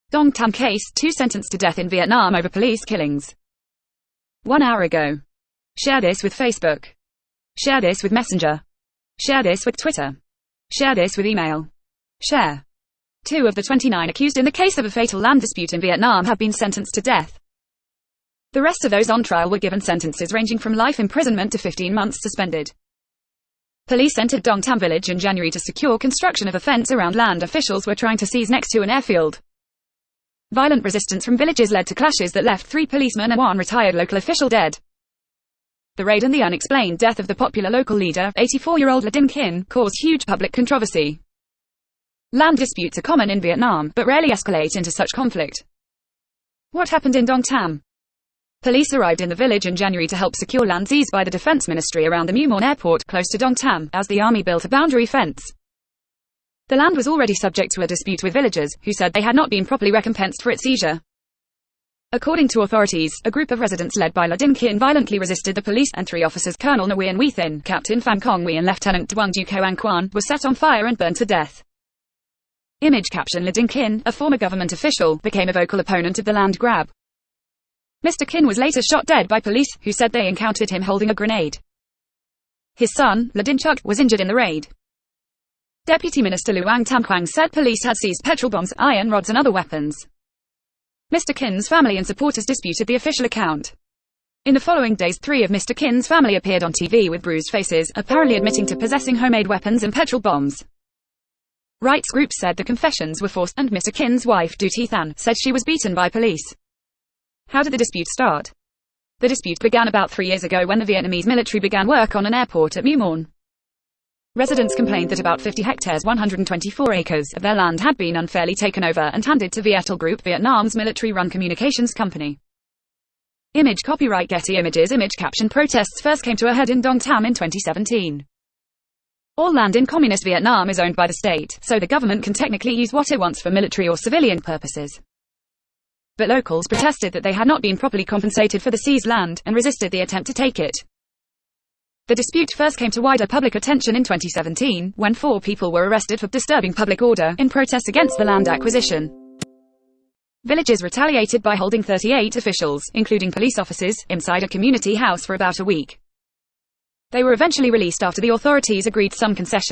Dong Tam case, 2 sentenced to death in Vietnam over police killings. 1 hour ago. Share this with Facebook. Share this with Messenger. Share this with Twitter. Share this with email. Share. 2 of the 29 accused in the case of a fatal land dispute in Vietnam have been sentenced to death. The rest of those on trial were given sentences ranging from life imprisonment to 15 months suspended. Police entered Dong Tam village in January to secure construction of a fence around land officials were trying to seize next to an airfield. Violent resistance from villagers led to clashes that left 3 policemen and 1 retired local official dead. The raid and the unexplained death of the popular local leader, 84-year-old Le Dinh Kinh, caused huge public controversy. Land disputes are common in Vietnam, but rarely escalate into such conflict. What happened in Dong Tam? Police arrived in the village in January to help secure land seized by the Defense Ministry around the Mu Mon airport, close to Dong Tam, as the army built a boundary fence. The land was already subject to a dispute with villagers, who said they had not been properly recompensed for its seizure. According to authorities, a group of residents led by Le Dinh Kinh violently resisted the police, and 3 officers, Colonel Nguyen Huy Thin, Captain Phan Cong Huy and Lieutenant Duong Du Koang Quan, were set on fire and burned to death. Image caption: Le Dinh Kinh, a former government official, became a vocal opponent of the land grab. Mr. Kinh was later shot dead by police, who said they encountered him holding a grenade. His son, Le Dinh Chuk, was injured in the raid. Deputy Minister Luang Tam Quang said police had seized petrol bombs, iron rods and other weapons. Mr. Kin's family and supporters disputed the official account. In the following days, 3 of Mr. Kin's family appeared on TV with bruised faces, apparently admitting to possessing homemade weapons and petrol bombs. Rights groups said the confessions were forced, and Mr. Kin's wife, Du Thi Than, said she was beaten by police. How did the dispute start? The dispute began about 3 years ago when the Vietnamese military began work on an airport at Mu Mon. Residents complained that about 50 hectares 124 acres of their land had been unfairly taken over and handed to Vietel Group, Vietnam's military-run communications company. Image copyright Getty Images. Image caption: protests first came to a head in Dong Tam in 2017. All land in communist Vietnam is owned by the state, so the government can technically use what it wants for military or civilian purposes. But locals protested that they had not been properly compensated for the seized land, and resisted the attempt to take it. The dispute first came to wider public attention in 2017, when 4 people were arrested for disturbing public order, in protest against the land acquisition. Villagers retaliated by holding 38 officials, including police officers, inside a community house for about a week. They were eventually released after the authorities agreed some concessions.